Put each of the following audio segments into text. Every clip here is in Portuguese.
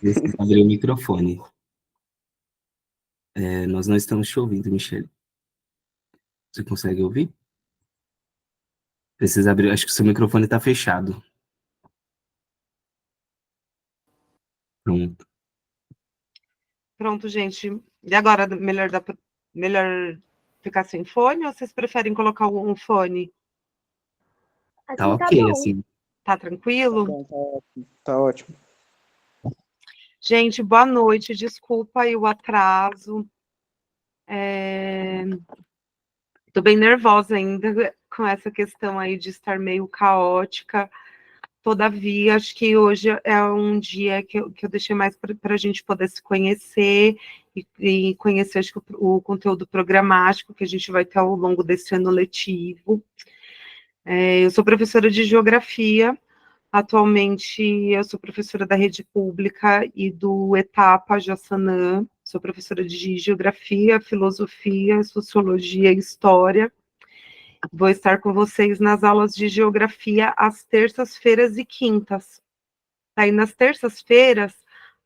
Precisa abrir o microfone. Nós não estamos te ouvindo, Michele. Você consegue ouvir? Precisa abrir, acho que o seu microfone está fechado. Pronto. Pronto, gente. E agora, melhor ficar sem fone ou vocês preferem colocar um fone? Tá Assim tá ok, bom. assim. Tá Tá tranquilo? bom, tá ótimo. Tá ótimo. Gente, boa noite. Desculpa aí o atraso. Tô bem nervosa ainda com essa questão aí de estar meio caótica. Todavia, acho que hoje é um dia que eu deixei mais para a gente poder se conhecer e conhecer, acho que, o conteúdo programático que a gente vai ter ao longo desse ano letivo. Eu sou professora de geografia. Atualmente, eu sou professora da rede pública e do Etapa Jaçanã. Sou professora de geografia, filosofia, sociologia e história. Vou estar com vocês nas aulas de geografia às terças-feiras e quintas. Aí, nas terças-feiras,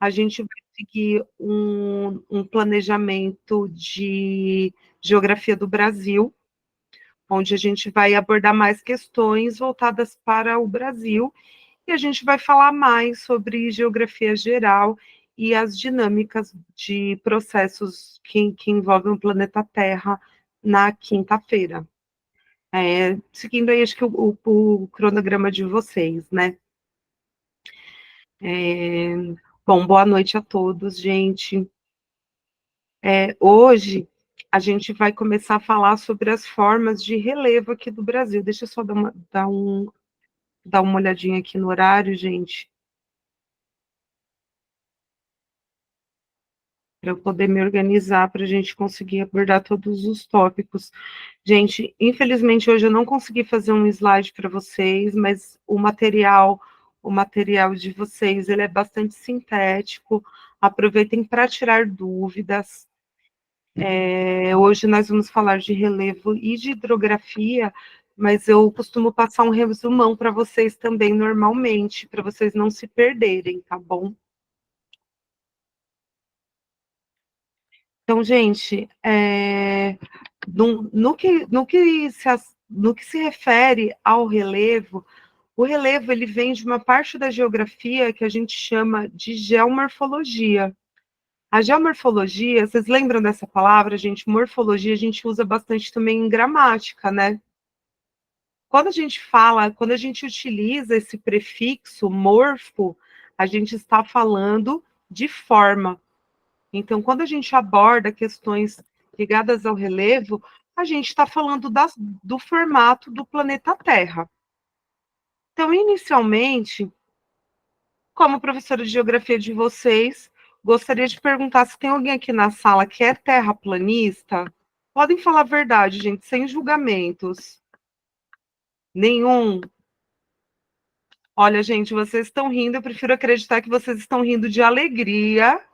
a gente vai seguir um planejamento de geografia do Brasil, onde a gente vai abordar mais questões voltadas para o Brasil, e a gente vai falar mais sobre geografia geral e as dinâmicas de processos que envolvem o planeta Terra na quinta-feira. Seguindo aí, acho que o cronograma de vocês, né? Bom, boa noite a todos, gente. Hoje a gente vai começar a falar sobre as formas de relevo aqui do Brasil. Deixa eu só dar uma olhadinha aqui no horário, gente, para eu poder me organizar, para a gente conseguir abordar todos os tópicos. Gente, infelizmente hoje eu não consegui fazer um slide para vocês, mas o material de vocês, ele é bastante sintético. Aproveitem para tirar dúvidas. Hoje nós vamos falar de relevo e de hidrografia, mas eu costumo passar um resumão para vocês também normalmente, para vocês não se perderem, tá bom? Então, gente, no que se refere ao relevo, o relevo ele vem de uma parte da geografia que a gente chama de geomorfologia. A geomorfologia, vocês lembram dessa palavra, gente? Morfologia a gente usa bastante também em gramática, né? Quando a gente utiliza esse prefixo morfo, a gente está falando de forma. Então, quando a gente aborda questões ligadas ao relevo, a gente está falando do formato do planeta Terra. Então, inicialmente, como professora de geografia de vocês, gostaria de perguntar se tem alguém aqui na sala que é terraplanista. Podem falar a verdade, gente, sem julgamentos. Nenhum. Olha, gente, vocês estão rindo, eu prefiro acreditar que vocês estão rindo de alegria,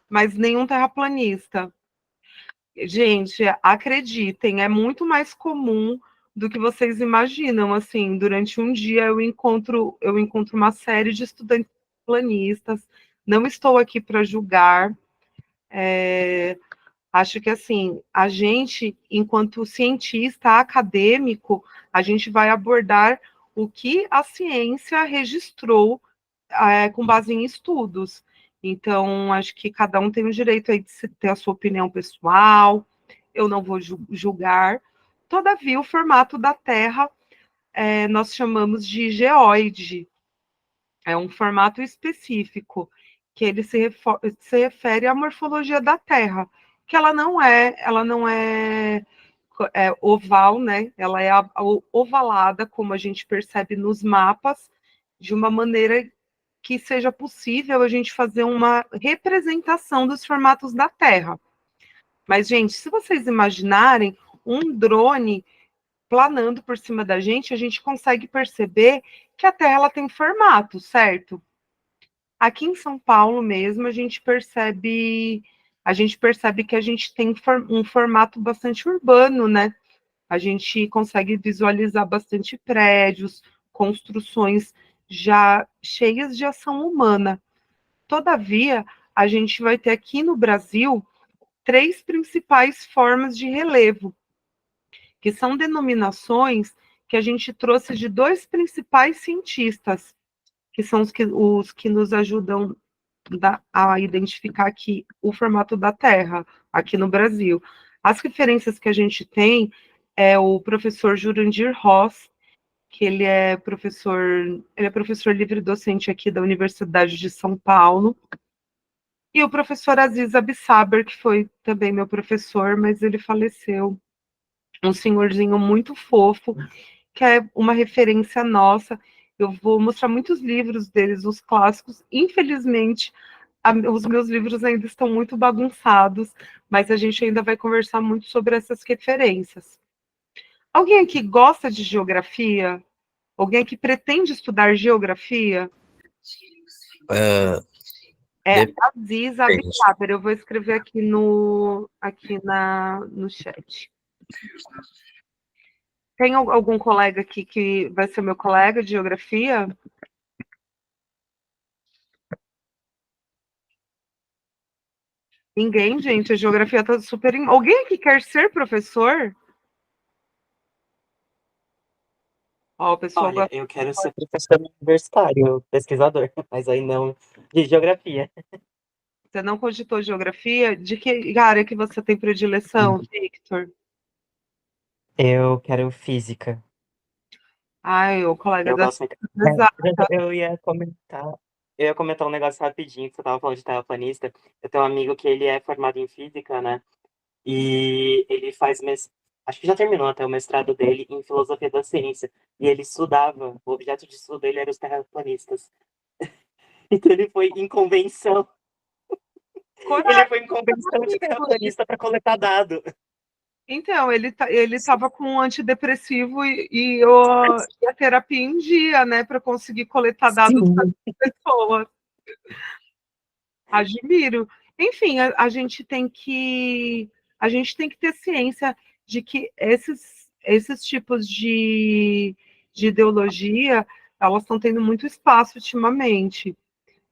mas nenhum terraplanista. Gente, acreditem, é muito mais comum do que vocês imaginam. Assim, durante um dia eu encontro uma série de estudantes planistas. Não estou aqui para julgar. Acho que assim, a gente, enquanto cientista acadêmico, a gente vai abordar o que a ciência registrou com base em estudos. Então, acho que cada um tem o direito aí de ter a sua opinião pessoal, eu não vou julgar. Todavia, o formato da Terra nós chamamos de geóide. É um formato específico, que ele se refere à morfologia da Terra, que ela não é oval, né? Ela é ovalada, como a gente percebe nos mapas, de uma maneira que seja possível a gente fazer uma representação dos formatos da Terra. Mas, gente, se vocês imaginarem um drone planando por cima da gente, a gente consegue perceber que a Terra ela tem formato, certo? Aqui em São Paulo mesmo, a gente percebe que a gente tem um formato bastante urbano, né? A gente consegue visualizar bastante prédios, construções já cheias de ação humana. Todavia, a gente vai ter aqui no Brasil 3 principais formas de relevo, que são denominações que a gente trouxe de 2 principais cientistas, que são os que nos ajudam a identificar aqui o formato da Terra, aqui no Brasil. As referências que a gente tem é o professor Jurandir Ross, que ele é professor livre-docente aqui da Universidade de São Paulo, e o professor Aziz Absaber, que foi também meu professor, mas ele faleceu. Um senhorzinho muito fofo, que é uma referência nossa. Eu vou mostrar muitos livros deles, os clássicos. Infelizmente, os meus livros ainda estão muito bagunçados, mas a gente ainda vai conversar muito sobre essas referências. Alguém aqui gosta de geografia? Alguém que pretende estudar geografia? É Aziz Absaber. Eu vou escrever aqui no chat. Tem algum colega aqui que vai ser meu colega de geografia? Ninguém, gente. A geografia está super. Alguém aqui quer ser professor? Ó, o pessoal Olha, eu quero ser professor universitário, pesquisador, mas aí não de geografia. Você não cogitou geografia? De que área que você tem predileção, Victor? Eu quero física. Ai, o colega Eu da gosto muito. exata. Eu ia comentar um negócio rapidinho, que você tava falando de terraplanista. Eu tenho um amigo que ele é formado em física, né? E ele acho que já terminou até o mestrado dele em filosofia da ciência. E ele estudava, o objeto de estudo dele era os terraplanistas. Então ele Coragem. foi em convenção de terraplanista para coletar dado. Então, ele estava com um antidepressivo e a terapia em dia, né, para conseguir coletar dados das Sim. pessoas. Admiro. Enfim, a gente tem que ter ciência de que esses tipos de ideologia, elas estão tendo muito espaço ultimamente.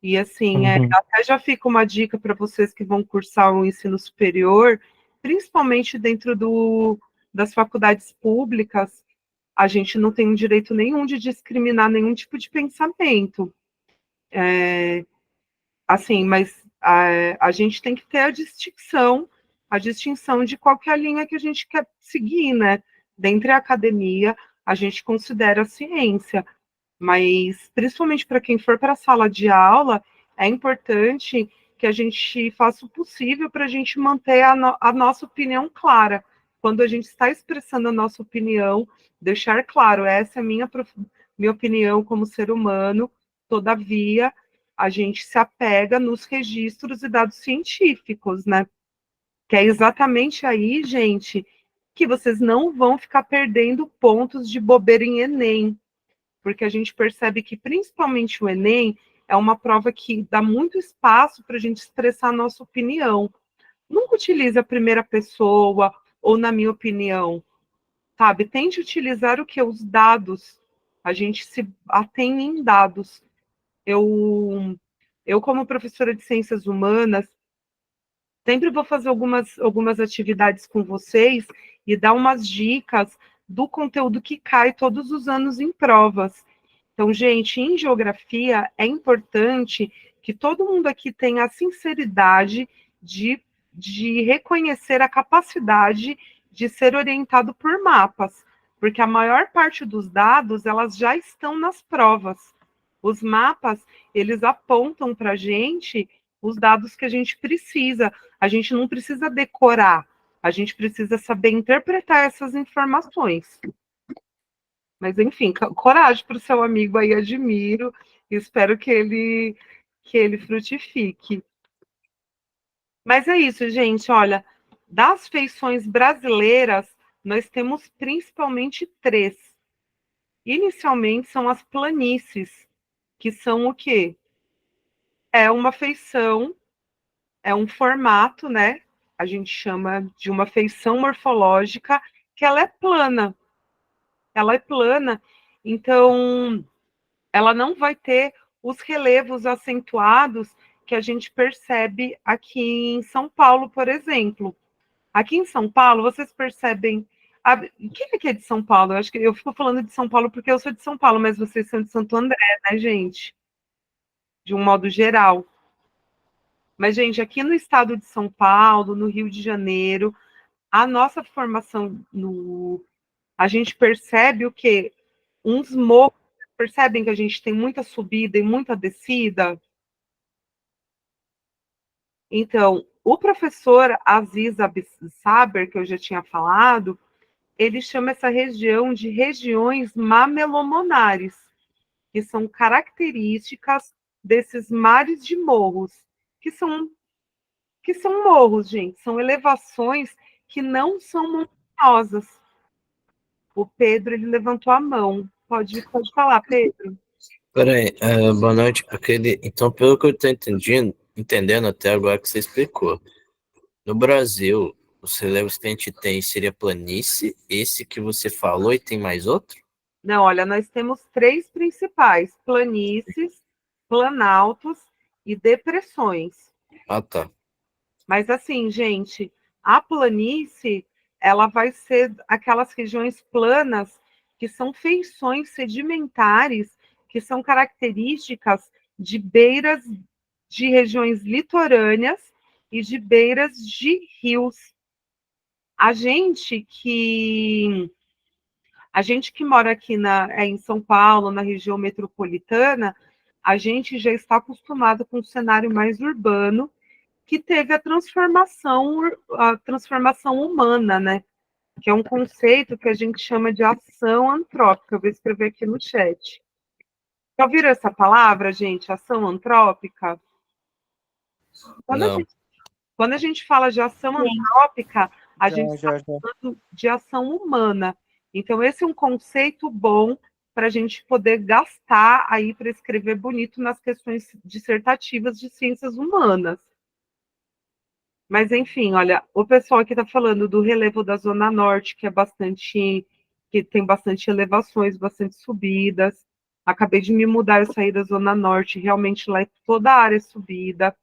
E assim, Uhum. até já fica uma dica para vocês que vão cursar o ensino superior, principalmente dentro das faculdades públicas, a gente não tem o direito nenhum de discriminar nenhum tipo de pensamento. Assim, mas a gente tem que ter a distinção de qualquer linha que a gente quer seguir, né? Dentro da academia, a gente considera a ciência, mas principalmente para quem for para a sala de aula, é importante que a gente faça o possível para a gente manter a nossa opinião clara. Quando a gente está expressando a nossa opinião, deixar claro, essa é a minha opinião como ser humano, todavia, a gente se apega nos registros e dados científicos, né? Que é exatamente aí, gente, que vocês não vão ficar perdendo pontos de bobeira em Enem, porque a gente percebe que, principalmente o Enem, é uma prova que dá muito espaço para a gente expressar a nossa opinião. Nunca utilize a primeira pessoa ou na minha opinião, sabe? Tente utilizar o que? Os dados. A gente se atém em dados. Eu como professora de ciências humanas, sempre vou fazer algumas atividades com vocês e dar umas dicas do conteúdo que cai todos os anos em provas. Então, gente, em geografia é importante que todo mundo aqui tenha a sinceridade de reconhecer a capacidade de ser orientado por mapas, porque a maior parte dos dados elas já estão nas provas. Os mapas eles apontam para a gente os dados que a gente precisa. A gente não precisa decorar, a gente precisa saber interpretar essas informações. Mas, enfim, coragem para o seu amigo aí, admiro, e espero que ele frutifique. Mas é isso, gente, olha, das feições brasileiras, nós temos principalmente 3. Inicialmente são as planícies, que são o quê? É uma feição, é um formato, né? A gente chama de uma feição morfológica, que ela é plana. Ela é plana, então ela não vai ter os relevos acentuados que a gente percebe aqui em São Paulo, por exemplo. Aqui em São Paulo, vocês percebem... Quem é que é de São Paulo? Eu acho que eu fico falando de São Paulo porque eu sou de São Paulo, mas vocês são de Santo André, né, gente? De um modo geral. Mas, gente, aqui no estado de São Paulo, no Rio de Janeiro, a nossa formação a gente percebe o quê? Uns morros, percebem que a gente tem muita subida e muita descida? Então, o professor Aziz Saber, que eu já tinha falado, ele chama essa região de regiões mamelomonares, que são características desses mares de morros, que são morros, gente, são elevações que não são montanhosas. O Pedro, ele levantou a mão. Pode falar, Pedro. Peraí, boa noite. Então, pelo que eu estou entendendo até agora que você explicou, no Brasil, os relevos que a gente tem seria planície, esse que você falou, e tem mais outro? Não, olha, nós temos 3 principais: planícies, planaltos e depressões. Ah, tá. Mas assim, gente, a planície, ela vai ser aquelas regiões planas que são feições sedimentares, que são características de beiras de regiões litorâneas e de beiras de rios. A gente que mora aqui em São Paulo, na região metropolitana, a gente já está acostumado com um cenário mais urbano, que teve a transformação humana, né? Que é um conceito que a gente chama de ação antrópica. Eu vou escrever aqui no chat. Já ouviram essa palavra, gente? Ação antrópica? Não. Quando a gente fala de ação antrópica, a gente está já. falando de ação humana. Então, esse é um conceito bom para a gente poder gastar aí para escrever bonito nas questões dissertativas de ciências humanas. Mas, enfim, olha, o pessoal aqui está falando do relevo da Zona Norte, que tem bastante elevações, bastante subidas. Acabei de me mudar, eu saí da Zona Norte, realmente lá é toda a área subida.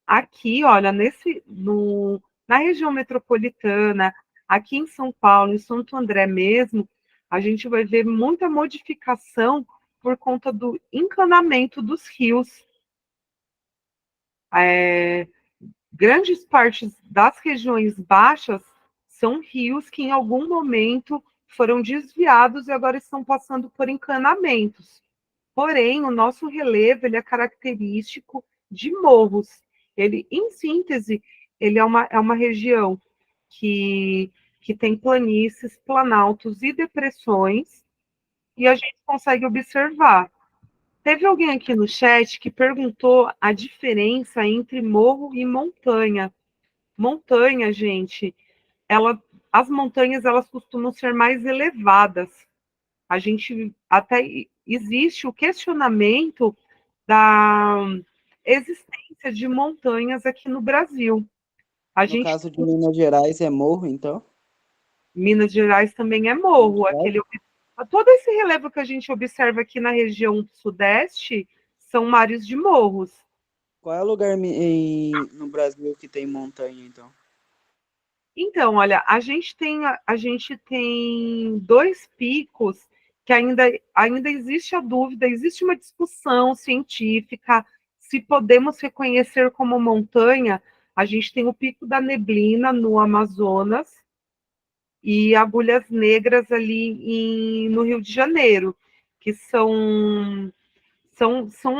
Aqui, olha, na região metropolitana, aqui em São Paulo, em Santo André mesmo, a gente vai ver muita modificação por conta do encanamento dos rios. Grandes partes das regiões baixas são rios que em algum momento foram desviados e agora estão passando por encanamentos. Porém, o nosso relevo ele é característico de morros. Ele, em síntese, ele é uma região que tem planícies, planaltos e depressões, e a gente consegue observar. Teve alguém aqui no chat que perguntou a diferença entre morro e montanha. Montanha, gente, as montanhas elas costumam ser mais elevadas. A gente até existe o questionamento da existência de montanhas aqui no Brasil. No caso de Minas Gerais é morro, então? Minas Gerais também é morro. Todo esse relevo que a gente observa aqui na região sudeste são mares de morros. Qual é o lugar no Brasil que tem montanha, então? Então, olha, a gente tem 2 picos que ainda existe a dúvida, existe uma discussão científica se podemos reconhecer como montanha. A gente tem o Pico da Neblina no Amazonas e Agulhas Negras ali no Rio de Janeiro, que são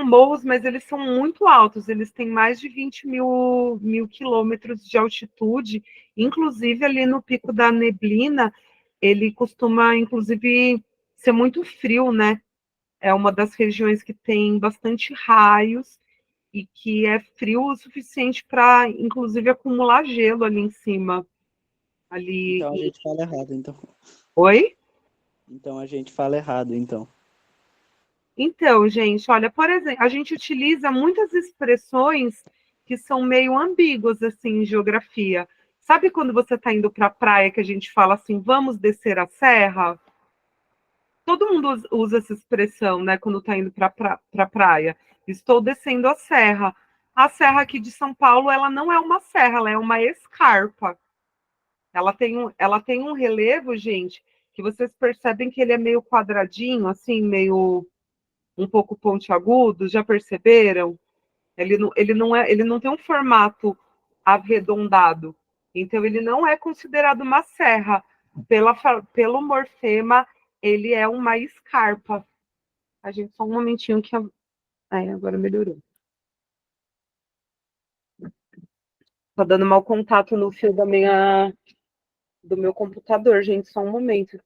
morros, mas eles são muito altos, eles têm mais de 20 mil quilômetros de altitude, inclusive ali no Pico da Neblina, ele costuma, inclusive, ser muito frio, né? É uma das regiões que tem bastante raios e que é frio o suficiente para, inclusive, acumular gelo ali em cima. Então a gente fala errado, então. Oi? Então a gente fala errado, então. Então, gente, olha, por exemplo, a gente utiliza muitas expressões que são meio ambíguas, assim, em geografia. Sabe quando você está indo para a praia que a gente fala assim, vamos descer a serra? Todo mundo usa essa expressão, né, quando está indo para a praia. Estou descendo a serra. A serra aqui de São Paulo, ela não é uma serra, ela é uma escarpa. Ela tem um relevo, gente, que vocês percebem que ele é meio quadradinho, assim, meio um pouco pontiagudo, já perceberam? Ele não tem um formato arredondado. Então, ele não é considerado uma serra. Pelo morfema, ele é uma escarpa. A gente, só um momentinho que... agora melhorou. Tá dando mau contato no fio do meu computador, gente. Só um momento.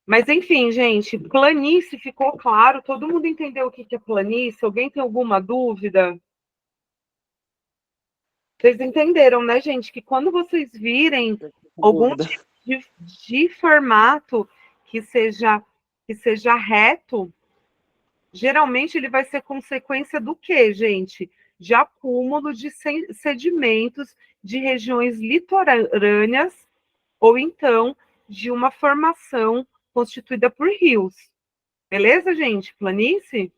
Mas, enfim, gente, planície ficou claro? Todo mundo entendeu o que é planície? Alguém tem alguma dúvida? Vocês entenderam, né, gente? Que quando vocês virem algum tipo de formato que seja reto, geralmente ele vai ser consequência do quê, gente? De acúmulo de sedimentos de regiões litorâneas ou então de uma formação constituída por rios. Beleza, gente? Planície?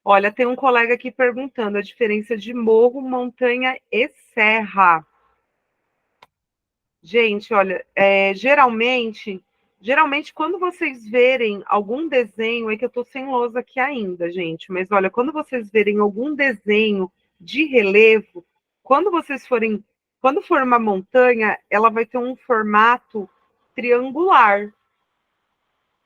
Olha, tem um colega aqui perguntando a diferença de morro, montanha e serra. Gente, olha, geralmente, quando vocês verem algum desenho, é que eu estou sem lousa aqui ainda, gente, mas olha, quando vocês verem algum desenho de relevo, quando for uma montanha, ela vai ter um formato triangular.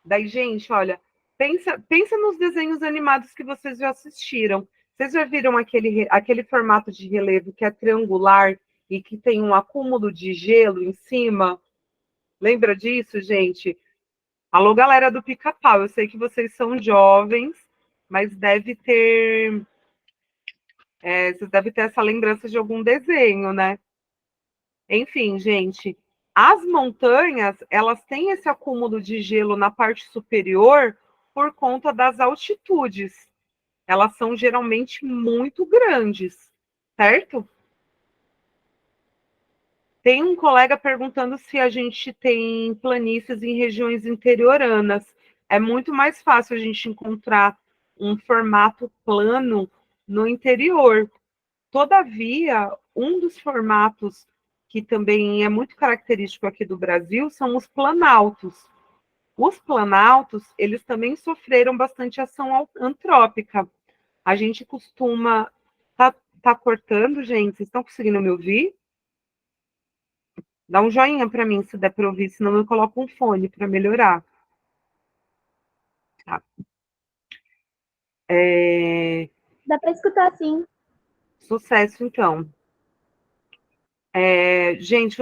Daí, gente, olha, pensa nos desenhos animados que vocês já assistiram. Vocês já viram aquele formato de relevo que é triangular e que tem um acúmulo de gelo em cima? Lembra disso, gente? Alô, galera do Pica-Pau, eu sei que vocês são jovens, mas vocês devem ter essa lembrança de algum desenho, né? Enfim, gente, as montanhas, elas têm esse acúmulo de gelo na parte superior por conta das altitudes. Elas são geralmente muito grandes, certo? Tem um colega perguntando se a gente tem planícies em regiões interioranas. É muito mais fácil a gente encontrar um formato plano no interior. Todavia, um dos formatos que também é muito característico aqui do Brasil são os planaltos. Os planaltos, eles também sofreram bastante ação antrópica. A gente costuma... Tá cortando, gente? Vocês estão conseguindo me ouvir? Dá um joinha para mim, se der para ouvir, senão eu coloco um fone para melhorar. Tá. Dá para escutar, sim. Sucesso, então. Gente,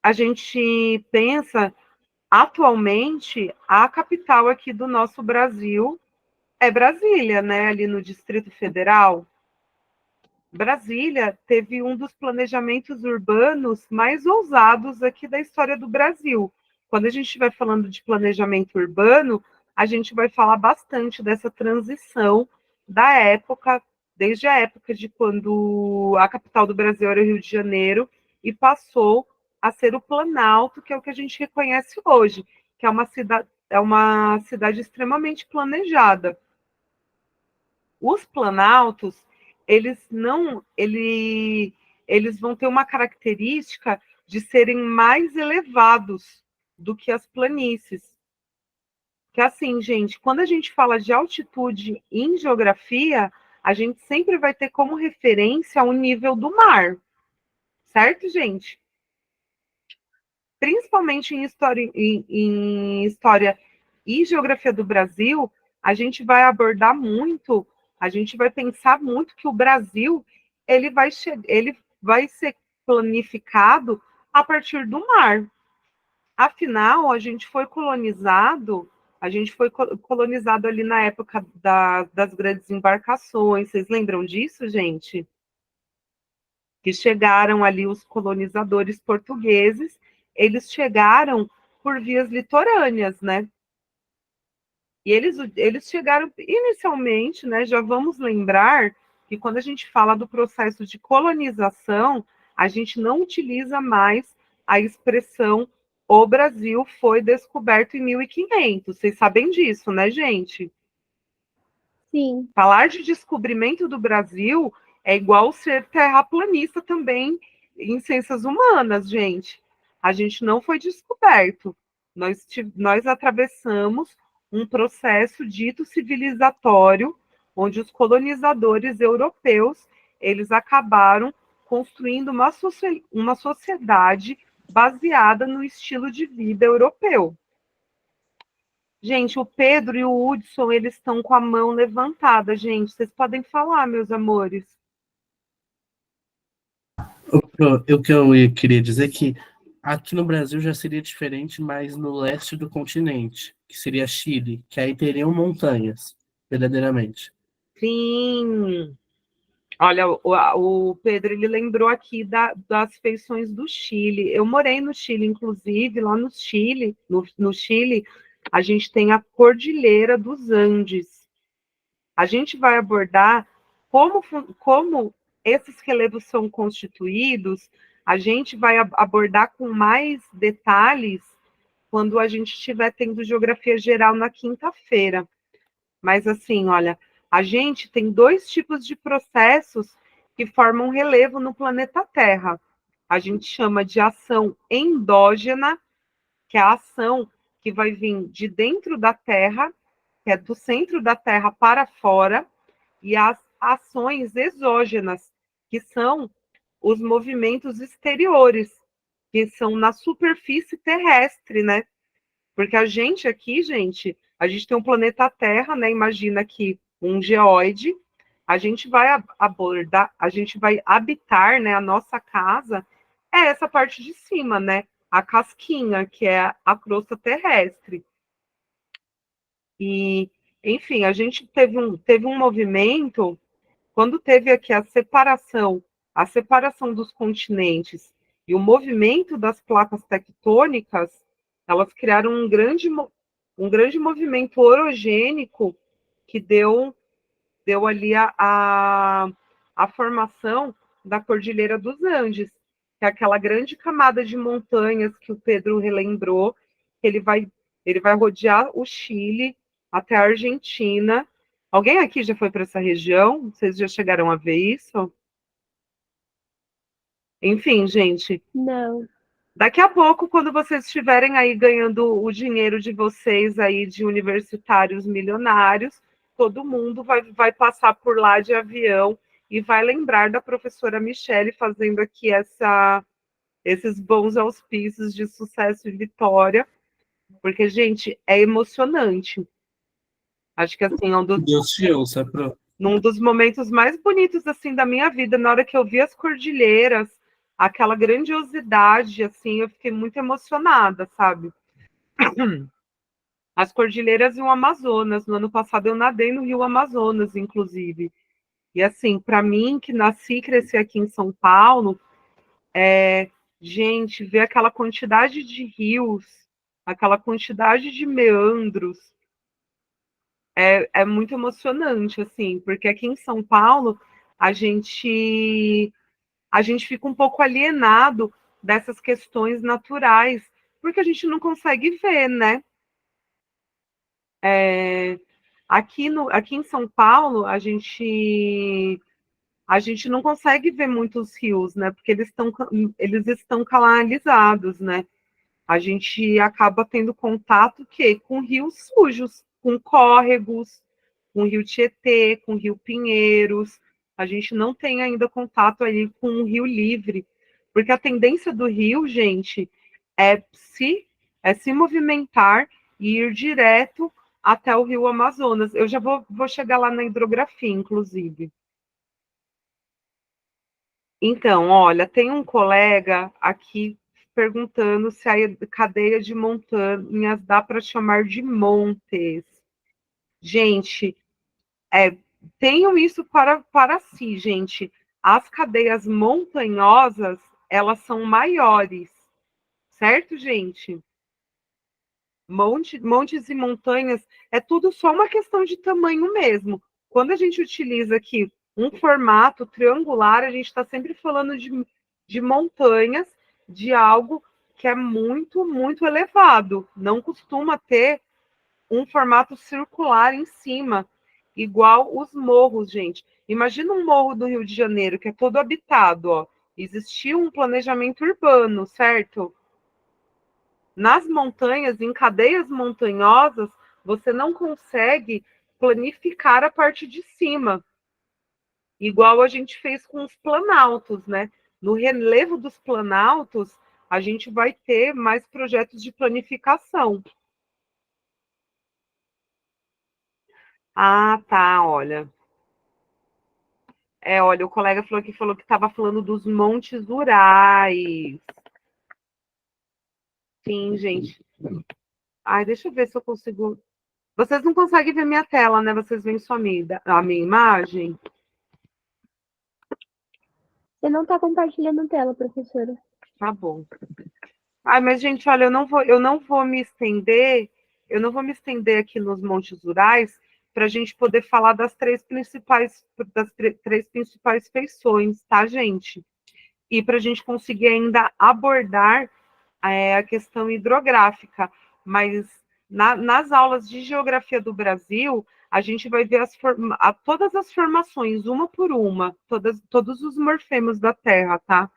a gente pensa, atualmente, a capital aqui do nosso Brasil é Brasília, né? Ali no Distrito Federal. Brasília teve um dos planejamentos urbanos mais ousados aqui da história do Brasil. Quando a gente estiver falando de planejamento urbano, a gente vai falar bastante dessa transição da época, desde a época de quando a capital do Brasil era o Rio de Janeiro e passou a ser o Planalto, que é o que a gente reconhece hoje, que é uma cidade extremamente planejada. Os planaltos, eles vão ter uma característica de serem mais elevados do que as planícies. Que assim, gente, quando a gente fala de altitude em geografia, a gente sempre vai ter como referência o nível do mar. Certo, gente? Principalmente em história e geografia do Brasil, a gente vai abordar muito, a gente vai pensar muito que o Brasil ele vai ser planificado a partir do mar. Afinal, a gente foi colonizado ali na época das grandes embarcações. Vocês lembram disso, gente? Que chegaram ali os colonizadores portugueses, eles chegaram por vias litorâneas, né? E eles chegaram inicialmente, né? Já vamos lembrar que quando a gente fala do processo de colonização, a gente não utiliza mais a expressão "o Brasil foi descoberto em 1500". Vocês sabem disso, né, gente? Sim. Falar de descobrimento do Brasil é igual ser terraplanista também em ciências humanas, gente. A gente não foi descoberto. Nós atravessamos um processo dito civilizatório, onde os colonizadores europeus eles acabaram construindo uma sociedade baseada no estilo de vida europeu. Gente, o Pedro e o Hudson, eles estão com a mão levantada, gente. Vocês podem falar, meus amores. O que eu queria dizer é que aqui no Brasil já seria diferente, mas no leste do continente, que seria Chile, que aí teriam montanhas, verdadeiramente. Sim. Olha, o Pedro, ele lembrou aqui das feições do Chile. Eu morei no Chile, inclusive, lá no Chile, no Chile, a gente tem a Cordilheira dos Andes. A gente vai abordar como esses relevos são constituídos, a gente vai abordar com mais detalhes quando a gente estiver tendo geografia geral na quinta-feira. Mas assim, olha, a gente tem 2 tipos de processos que formam relevo no planeta Terra. A gente chama de ação endógena, que é a ação que vai vir de dentro da Terra, que é do centro da Terra para fora, e as ações exógenas, que são os movimentos exteriores, que são na superfície terrestre, né? Porque a gente aqui, gente, a gente tem um planeta Terra, né? Imagina aqui um geóide, a gente vai abordar, a gente vai habitar, né? A nossa casa é essa parte de cima, né? A casquinha, que é a crosta terrestre. E, enfim, a gente teve um movimento, quando teve aqui a separação dos continentes e o movimento das placas tectônicas, elas criaram um grande movimento orogênico que deu ali a formação da Cordilheira dos Andes, que é aquela grande camada de montanhas que o Pedro relembrou, que ele vai rodear o Chile até a Argentina. Alguém aqui já foi para essa região? Vocês já chegaram a ver isso? Enfim, gente, Não. daqui a pouco, quando vocês estiverem aí ganhando o dinheiro de vocês aí de universitários milionários, todo mundo vai passar por lá de avião e vai lembrar da professora Michele fazendo aqui esses bons auspícios de sucesso e vitória, porque, gente, é emocionante. Acho que assim, Deus te ouça, Pro. num dos momentos mais bonitos assim da minha vida, na hora que eu vi as cordilheiras, aquela grandiosidade, assim, eu fiquei muito emocionada, sabe? As cordilheiras e o Amazonas. No ano passado eu nadei no Rio Amazonas, inclusive. E assim, para mim, que nasci e cresci aqui em São Paulo, gente, ver aquela quantidade de rios, aquela quantidade de meandros, é muito emocionante, assim, porque aqui em São Paulo a gente fica um pouco alienado dessas questões naturais, porque a gente não consegue ver, né? Aqui em São Paulo, a gente não consegue ver muitos rios, né? Porque eles estão canalizados, né? A gente acaba tendo contato com rios sujos, com córregos, com o Rio Tietê, com o Rio Pinheiros. A gente não tem ainda contato aí com o Rio Livre, porque a tendência do rio, gente, é se movimentar e ir direto até o Rio Amazonas. Eu já vou chegar lá na hidrografia, inclusive. Então, olha, tem um colega aqui perguntando se a cadeia de montanhas dá para chamar de montes. Gente, tenham isso para si, gente. As cadeias montanhosas, elas são maiores, certo, gente? Montes e montanhas é tudo só uma questão de tamanho mesmo. Quando a gente utiliza aqui um formato triangular, a gente está sempre falando de montanhas, de algo que é muito, muito elevado. Não costuma ter um formato circular em cima, igual os morros, gente. Imagina um morro do Rio de Janeiro, que é todo habitado, ó. Existia um planejamento urbano, certo? Nas montanhas, em cadeias montanhosas, você não consegue planificar a parte de cima, igual a gente fez com os planaltos, né? No relevo dos planaltos, a gente vai ter mais projetos de planificação. Ah, tá, olha. Olha, o colega falou que estava falando dos Montes Urais. Sim, gente. Ai, deixa eu ver se eu consigo. Vocês não conseguem ver minha tela, né? Vocês veem só a minha imagem? Você não está compartilhando tela, professora. Tá bom. Ai, mas, gente, olha, eu não vou me estender, aqui nos Montes Urais para a gente poder falar das três principais feições, tá, gente? E para a gente conseguir ainda abordar a questão hidrográfica, mas nas aulas de geografia do Brasil, a gente vai ver todas as formações, uma por uma, todos os morfemas da Terra, tá?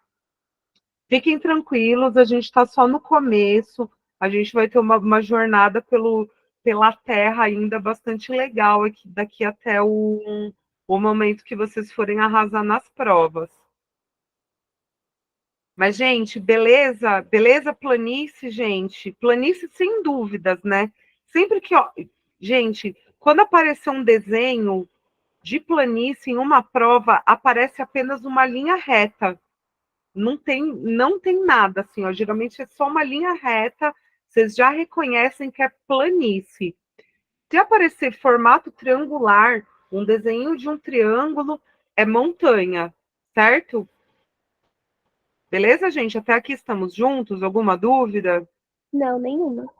Fiquem tranquilos, a gente está só no começo, a gente vai ter uma jornada pela Terra ainda bastante legal aqui, daqui até o momento que vocês forem arrasar nas provas. Mas, gente, beleza? Beleza, planície, gente? Planície sem dúvidas, né? Sempre que, ó, gente, quando aparecer um desenho de planície em uma prova, aparece apenas uma linha reta. Não tem nada, assim, ó. Geralmente é só uma linha reta, vocês já reconhecem que é planície. Se aparecer formato triangular, um desenho de um triângulo, é montanha, certo? Beleza, gente? Até aqui estamos juntos? Alguma dúvida? Não, nenhuma.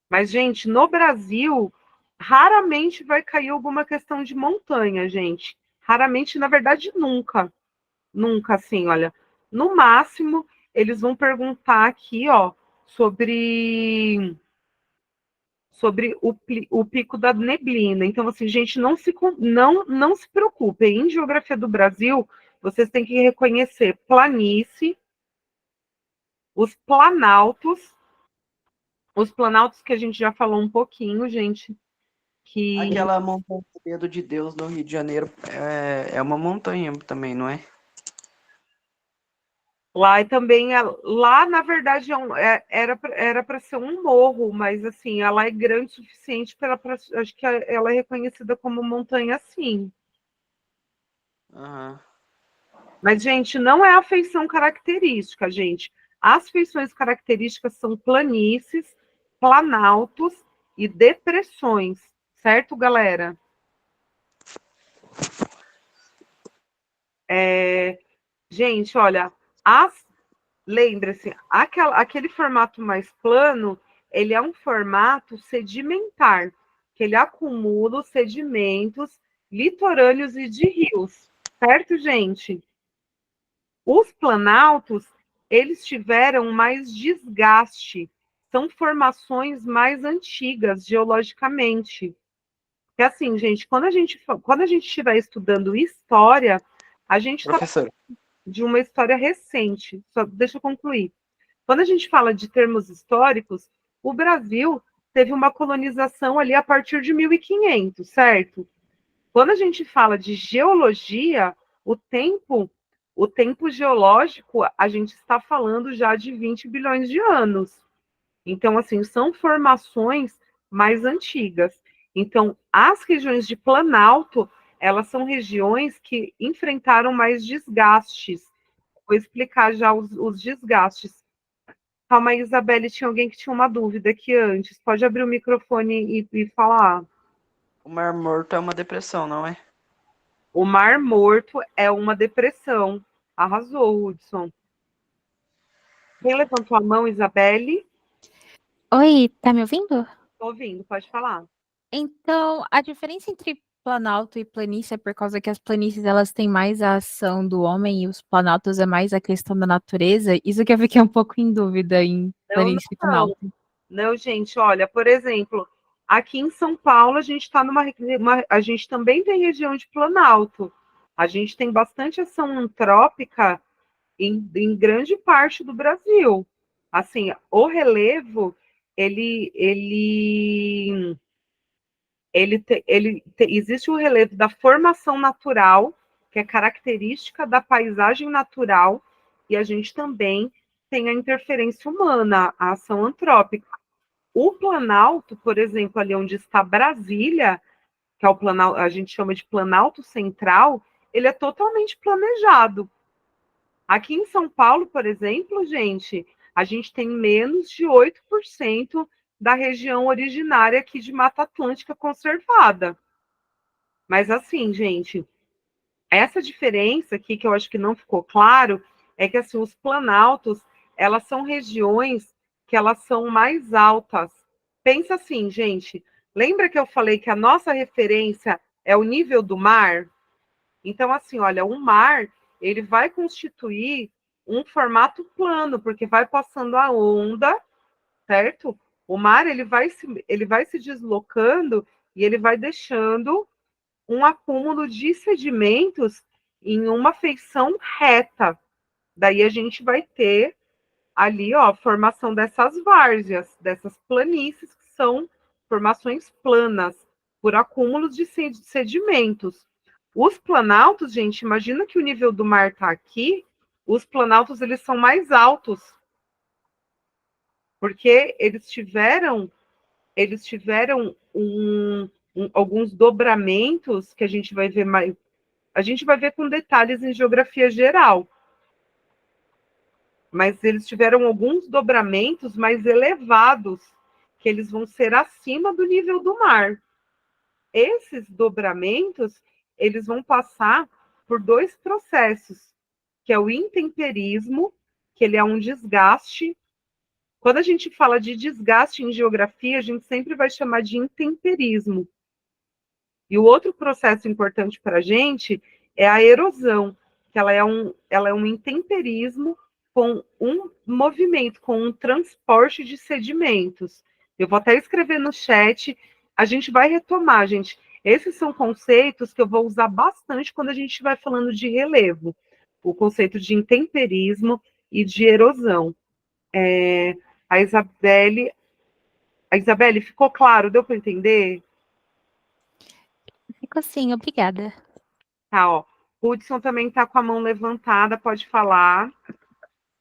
Mas, gente, no Brasil, raramente vai cair alguma questão de montanha, gente. Raramente, na verdade, nunca. Nunca, assim, olha. No máximo, eles vão perguntar aqui, ó, sobre o pico da neblina. Então, assim, gente, não se preocupem. Em Geografia do Brasil, vocês têm que reconhecer planície, os planaltos que a gente já falou um pouquinho, gente, que Aquela montanha do Dedo de Deus no Rio de Janeiro é uma montanha também, não é? lá também, lá na verdade era para ser um morro, mas assim, ela é grande o suficiente acho que ela é reconhecida como montanha, sim. Aham. Mas, gente, não é a feição característica, gente. As feições características são planícies, planaltos e depressões, certo, galera? Gente, olha, lembre-se, aquele formato mais plano, ele é um formato sedimentar, que ele acumula os sedimentos litorâneos e de rios, certo, gente? Os planaltos, eles tiveram mais desgaste, são formações mais antigas geologicamente. É assim, gente, quando a gente estiver estudando história, a gente está Professor, de uma história recente. Só deixa eu concluir. Quando a gente fala de termos históricos, o Brasil teve uma colonização ali a partir de 1500, certo? Quando a gente fala de geologia, o tempo geológico, a gente está falando já de 20 bilhões de anos. Então, assim, são formações mais antigas. Então, as regiões de Planalto, elas são regiões que enfrentaram mais desgastes. Vou explicar já os desgastes. Calma aí, Isabelle, tinha alguém que tinha uma dúvida aqui antes. Pode abrir o microfone e falar. o Mar Morto é uma depressão, não é? O Mar Morto é uma depressão. Arrasou, Hudson. Quem levantou a mão, Isabelle? Oi, tá me ouvindo? Estou ouvindo, pode falar. Então, a diferença entre planalto e planície é por causa que as planícies elas têm mais a ação do homem e os planaltos é mais a questão da natureza? Isso que eu fiquei um pouco em dúvida em planície e Não. planalto. Não, gente, olha, por exemplo, aqui em São Paulo a gente está a gente também tem região de planalto. A gente tem bastante ação antrópica em grande parte do Brasil. Assim, o relevo, existe o relevo da formação natural, que é característica da paisagem natural, e a gente também tem a interferência humana, a ação antrópica. O Planalto, por exemplo, ali onde está Brasília, que é o Planalto, a gente chama de Planalto Central, ele é totalmente planejado. Aqui em São Paulo, por exemplo, gente, a gente tem menos de 8% da região originária aqui de Mata Atlântica conservada. Mas assim, gente, essa diferença aqui que eu acho que não ficou claro é que assim, os planaltos, elas são regiões que elas são mais altas. Pensa assim, gente, lembra que eu falei que a nossa referência é o nível do mar? Então, assim, olha, o mar, ele vai constituir um formato plano, porque vai passando a onda, certo? O mar, ele vai se deslocando e ele vai deixando um acúmulo de sedimentos em uma feição reta. Daí a gente vai ter ali, ó, a formação dessas várzeas, dessas planícies, que são formações planas, por acúmulos de sedimentos. Os planaltos, gente, imagina que o nível do mar está aqui, os planaltos eles são mais altos, porque eles tiveram alguns dobramentos que a gente vai ver mais, a gente vai ver com detalhes em geografia geral, mas eles tiveram alguns dobramentos mais elevados, que eles vão ser acima do nível do mar. Esses dobramentos, eles vão passar por dois processos, que é o intemperismo, que ele é um desgaste. Quando a gente fala de desgaste em geografia, a gente sempre vai chamar de intemperismo. E o outro processo importante para a gente é a erosão, que ela é um intemperismo com um movimento, com um transporte de sedimentos. Eu vou até escrever no chat, a gente vai retomar, gente. Esses são conceitos que eu vou usar bastante quando a gente estiver falando de relevo. O conceito de intemperismo e de erosão. A Isabelle, ficou claro? Deu para entender? Ficou assim, obrigada. Tá, ó. Hudson também está com a mão levantada, pode falar.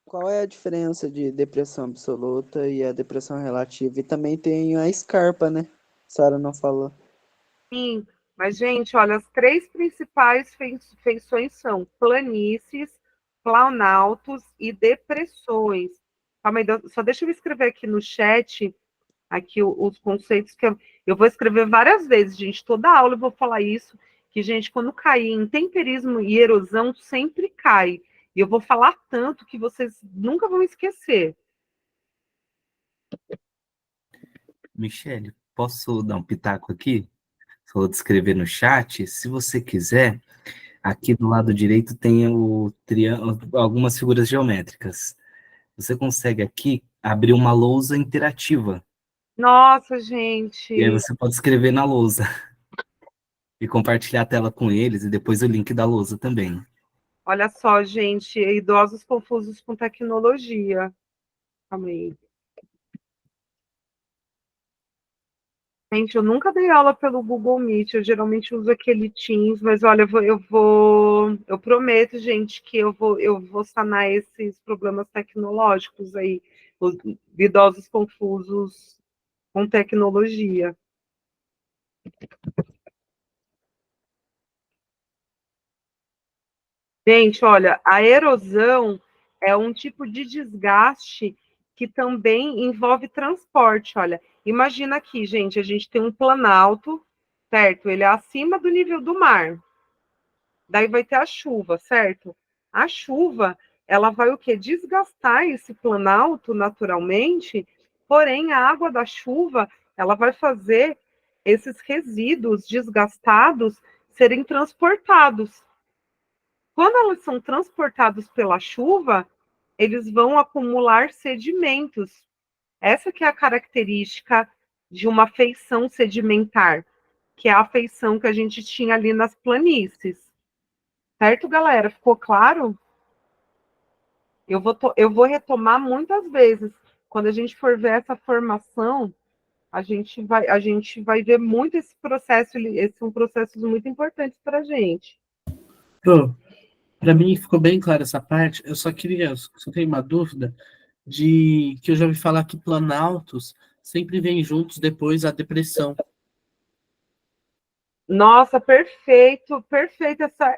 Qual é a diferença de depressão absoluta e a depressão relativa? E também tem a Scarpa, né? A Sara não falou. Sim, mas, gente, olha, as três principais feições são planícies, planaltos e depressões. Calma aí, só deixa eu escrever aqui no chat aqui os conceitos que eu vou escrever várias vezes, gente. Toda aula eu vou falar isso, que, gente, quando cair em temperismo e erosão, sempre cai. E eu vou falar tanto que vocês nunca vão esquecer. Michele, posso dar um pitaco aqui? Vou descrever no chat. Se você quiser, aqui do lado direito tem o triângulo, algumas figuras geométricas. Você consegue aqui abrir uma lousa interativa. Nossa, E aí gente. você pode escrever na lousa e compartilhar a tela com eles e depois o link da lousa também. Olha só, gente, idosos confusos com tecnologia. Calma aí. Gente, eu nunca dei aula pelo Google Meet, eu geralmente uso aquele Teams, mas olha, eu prometo, gente, que eu vou sanar esses problemas tecnológicos aí, os idosos confusos com tecnologia. Gente, olha, a erosão é um tipo de desgaste que também envolve transporte. Olha, imagina aqui, gente, a gente tem um planalto, certo? Ele é acima do nível do mar. Daí vai ter a chuva, certo? A chuva, ela vai o quê? Desgastar esse planalto naturalmente, porém a água da chuva, ela vai fazer esses resíduos desgastados serem transportados. Quando elas são transportados pela chuva, eles vão acumular sedimentos. Essa que é a característica de uma feição sedimentar, que é a feição que a gente tinha ali nas planícies. Certo, galera? Ficou claro? Eu vou retomar muitas vezes. Quando a gente for ver essa formação, a gente vai ver muito esse processo. Esses são processos muito importantes para a gente. Para mim ficou bem clara essa parte. Eu só tenho uma dúvida de que eu já ouvi falar que planaltos sempre vêm juntos depois a depressão. Nossa, perfeito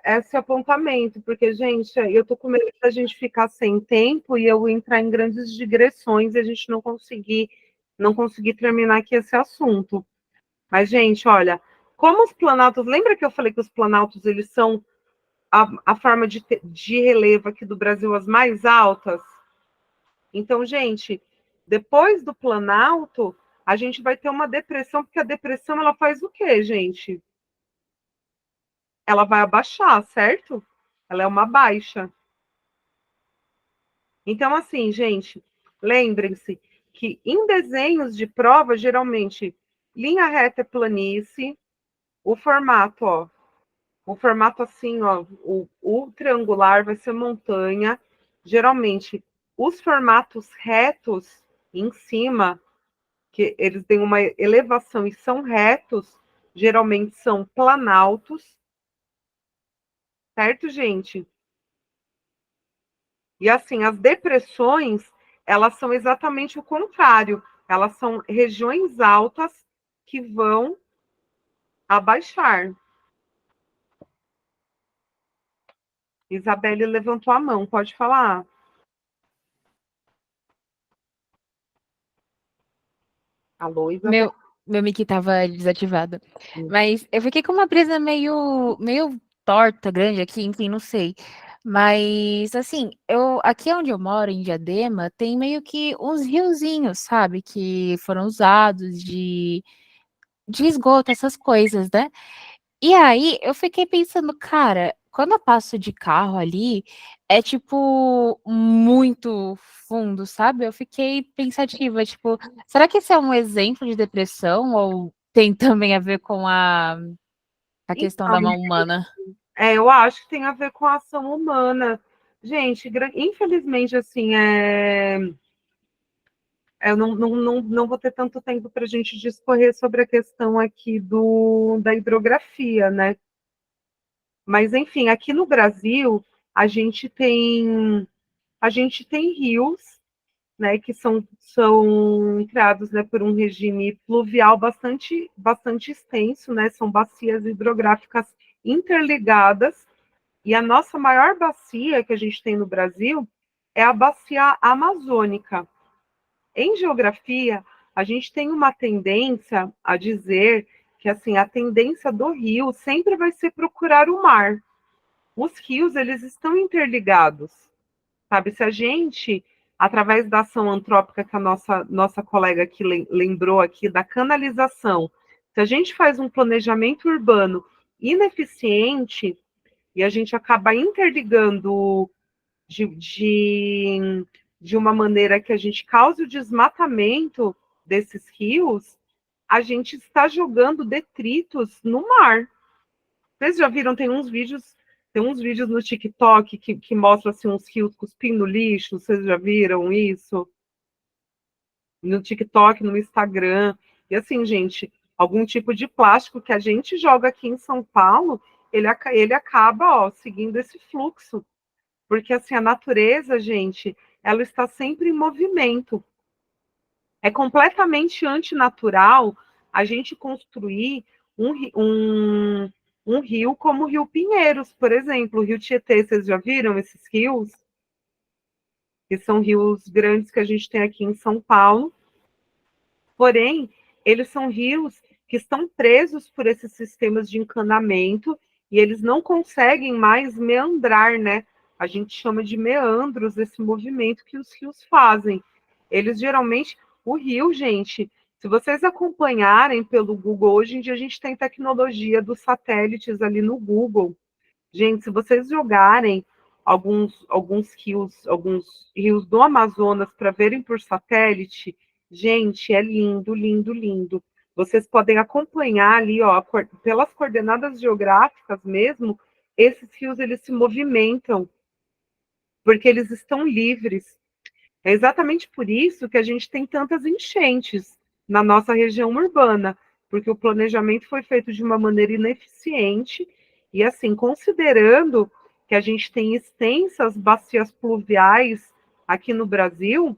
esse apontamento, porque, gente, eu tô com medo da gente ficar sem tempo e eu entrar em grandes digressões e a gente não conseguir terminar aqui esse assunto. Mas, gente, olha, como os planaltos, lembra que eu falei que os planaltos, eles são a forma de relevo aqui do Brasil as mais altas? Então, gente, depois do planalto, a gente vai ter uma depressão, porque a depressão, ela faz o quê, gente? Ela vai abaixar, certo? Ela é uma baixa. Então, assim, gente, lembrem-se que em desenhos de prova, geralmente, linha reta é planície, o formato assim, ó, o triangular vai ser montanha. Geralmente, os formatos retos em cima, que eles têm uma elevação e são retos, geralmente são planaltos. Certo, gente? E assim, as depressões, elas são exatamente o contrário. Elas são regiões altas que vão abaixar. Isabelle levantou a mão, pode falar. Alô, Isabelle? Meu mic tava desativado. Mas eu fiquei com uma brisa meio torta, grande aqui, enfim, não sei. Mas, assim, aqui onde eu moro, em Diadema, tem meio que uns riozinhos, sabe? Que foram usados de esgoto, essas coisas, né? E aí eu fiquei pensando, cara, quando eu passo de carro ali, é tipo muito fundo, sabe? Eu fiquei pensativa, tipo, será que esse é um exemplo de depressão ou tem também a ver com a questão da mão humana? Eu acho que tem a ver com a ação humana. Gente, infelizmente, assim, eu não vou ter tanto tempo para a gente discorrer sobre a questão aqui da hidrografia, né? Mas, enfim, aqui no Brasil, a gente tem rios, né, que são criados, né, por um regime pluvial bastante extenso, né? São bacias hidrográficas interligadas, e a nossa maior bacia que a gente tem no Brasil é a bacia amazônica. Em geografia, a gente tem uma tendência a dizer que, assim, a tendência do rio sempre vai ser procurar o mar. Os rios, eles estão interligados, sabe? Se a gente, através da ação antrópica que a nossa colega aqui lembrou aqui, da canalização, se a gente faz um planejamento urbano ineficiente e a gente acaba interligando de uma maneira que a gente cause o desmatamento desses rios, a gente está jogando detritos no mar. Vocês já viram, tem uns vídeos no TikTok que mostram assim, uns rios cuspindo lixo, vocês já viram isso? No TikTok, no Instagram. E assim, gente, algum tipo de plástico que a gente joga aqui em São Paulo, ele acaba, ó, seguindo esse fluxo. Porque, assim, a natureza, gente, ela está sempre em movimento. É completamente antinatural a gente construir um rio como o Rio Pinheiros, por exemplo. O Rio Tietê, vocês já viram esses rios? Que são rios grandes que a gente tem aqui em São Paulo. Porém, eles são rios que estão presos por esses sistemas de encanamento e eles não conseguem mais meandrar, né? A gente chama de meandros esse movimento que os rios fazem. Eles geralmente, o rio, gente, Se vocês acompanharem pelo Google, hoje em dia a gente tem tecnologia dos satélites ali no Google. Gente, se vocês jogarem alguns rios do Amazonas para verem por satélite, gente, é lindo, lindo, lindo. Vocês podem acompanhar ali, ó, pelas coordenadas geográficas mesmo, esses rios eles se movimentam, porque eles estão livres. É exatamente por isso que a gente tem tantas enchentes na nossa região urbana, porque o planejamento foi feito de uma maneira ineficiente e, assim, considerando que a gente tem extensas bacias pluviais aqui no Brasil,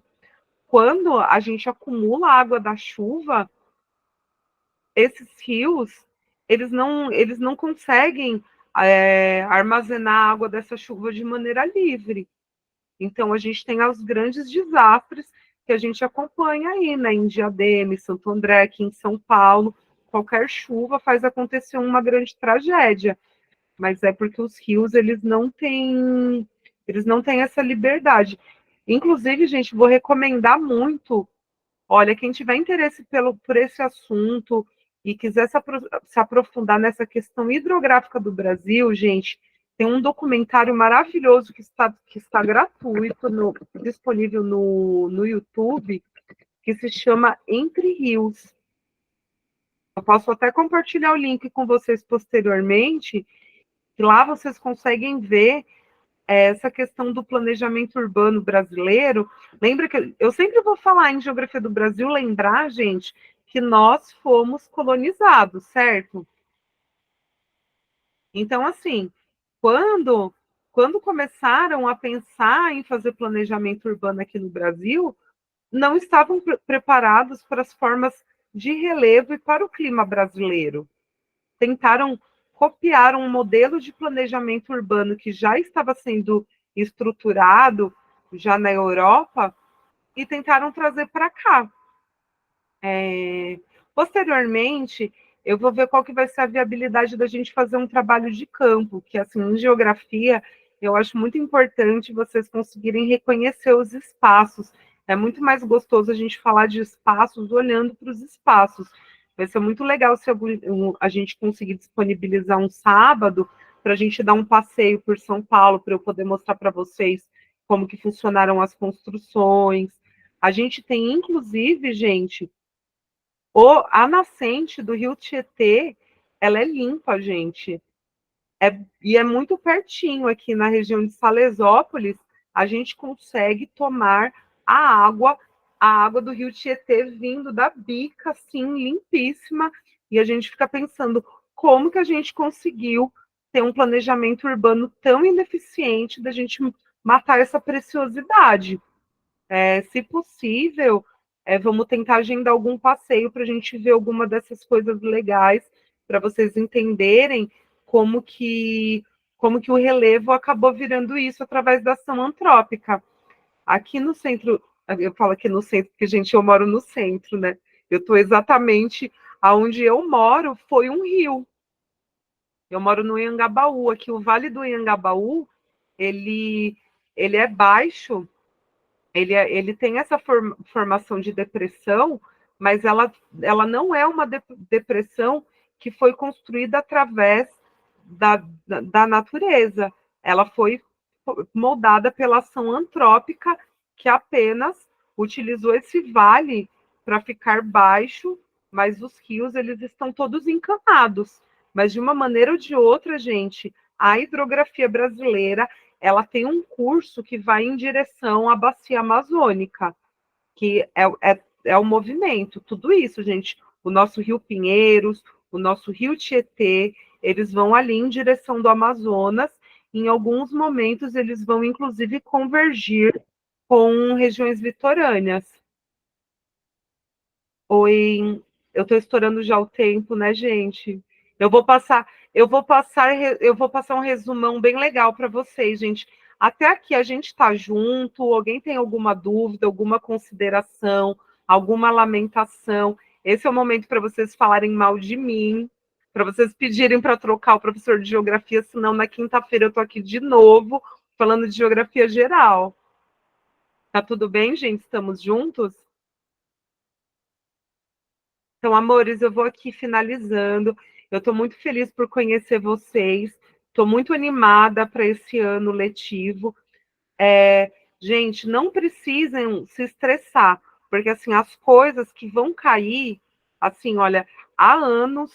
quando a gente acumula a água da chuva, esses rios, eles não conseguem armazenar a água dessa chuva de maneira livre. Então, a gente tem os grandes desastres que a gente acompanha aí, né? Em Diadema, em Santo André, aqui em São Paulo. Qualquer chuva faz acontecer uma grande tragédia. Mas é porque os rios, eles não têm essa liberdade. Inclusive, gente, vou recomendar muito. Olha, quem tiver interesse por esse assunto e quiser se aprofundar nessa questão hidrográfica do Brasil, gente, tem um documentário maravilhoso que está gratuito, disponível no YouTube, que se chama Entre Rios. Eu posso até compartilhar o link com vocês posteriormente, que lá vocês conseguem ver essa questão do planejamento urbano brasileiro. Lembra que eu sempre vou falar em geografia do Brasil, lembrar, gente, que nós fomos colonizados, certo? Então, assim, quando começaram a pensar em fazer planejamento urbano aqui no Brasil, não estavam preparados para as formas de relevo e para o clima brasileiro. Tentaram copiar um modelo de planejamento urbano que já estava sendo estruturado já na Europa e tentaram trazer para cá. Posteriormente, eu vou ver qual que vai ser a viabilidade da gente fazer um trabalho de campo, que assim, em geografia, eu acho muito importante vocês conseguirem reconhecer os espaços. É muito mais gostoso a gente falar de espaços olhando para os espaços. Vai ser muito legal se a gente conseguir disponibilizar um sábado para a gente dar um passeio por São Paulo, para eu poder mostrar para vocês como que funcionaram as construções. A gente tem, inclusive, gente, a nascente do Rio Tietê, ela é limpa, gente. E é muito pertinho aqui na região de Salesópolis, a gente consegue tomar a água do Rio Tietê vindo da bica, assim, limpíssima, e a gente fica pensando como que a gente conseguiu ter um planejamento urbano tão ineficiente da gente matar essa preciosidade. Se possível, vamos tentar agendar algum passeio para a gente ver alguma dessas coisas legais, para vocês entenderem como que o relevo acabou virando isso através da ação antrópica. Aqui no centro, eu falo aqui no centro, porque, gente, eu moro no centro, né? Eu estou exatamente aonde eu moro, foi um rio. Eu moro no Anhangabaú. Aqui o Vale do Anhangabaú, ele é baixo, ele tem essa formação de depressão, mas ela não é uma depressão que foi construída através da natureza. Ela foi moldada pela ação antrópica, que apenas utilizou esse vale para ficar baixo, mas os rios eles estão todos encanados. Mas de uma maneira ou de outra, gente, a hidrografia brasileira ela tem um curso que vai em direção à bacia amazônica, que é o movimento. Tudo isso, gente, o nosso Rio Pinheiros, o nosso Rio Tietê, eles vão ali em direção do Amazonas. Em alguns momentos, eles vão, inclusive, convergir com regiões litorâneas. Oi, eu estou estourando já o tempo, né, gente? Eu vou passar um resumão bem legal para vocês, gente. Até aqui a gente está junto. Alguém tem alguma dúvida, alguma consideração, alguma lamentação? Esse é o momento para vocês falarem mal de mim, para vocês pedirem para trocar o professor de geografia, senão na quinta-feira eu estou aqui de novo falando de geografia geral. Tá tudo bem, gente? Estamos juntos? Então, amores, eu vou aqui finalizando. Eu estou muito feliz por conhecer vocês. Estou muito animada para esse ano letivo. Gente, não precisem se estressar, porque assim, as coisas que vão cair, assim, olha, há anos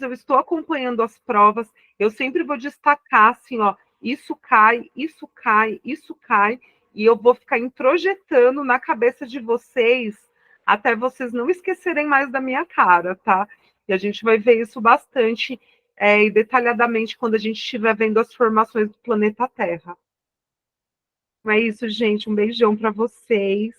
eu estou acompanhando as provas, eu sempre vou destacar assim, ó, isso cai, isso cai, isso cai, e eu vou ficar introjetando na cabeça de vocês até vocês não esquecerem mais da minha cara, tá? E a gente vai ver isso bastante e detalhadamente quando a gente estiver vendo as formações do planeta Terra. É isso, gente. Um beijão para vocês.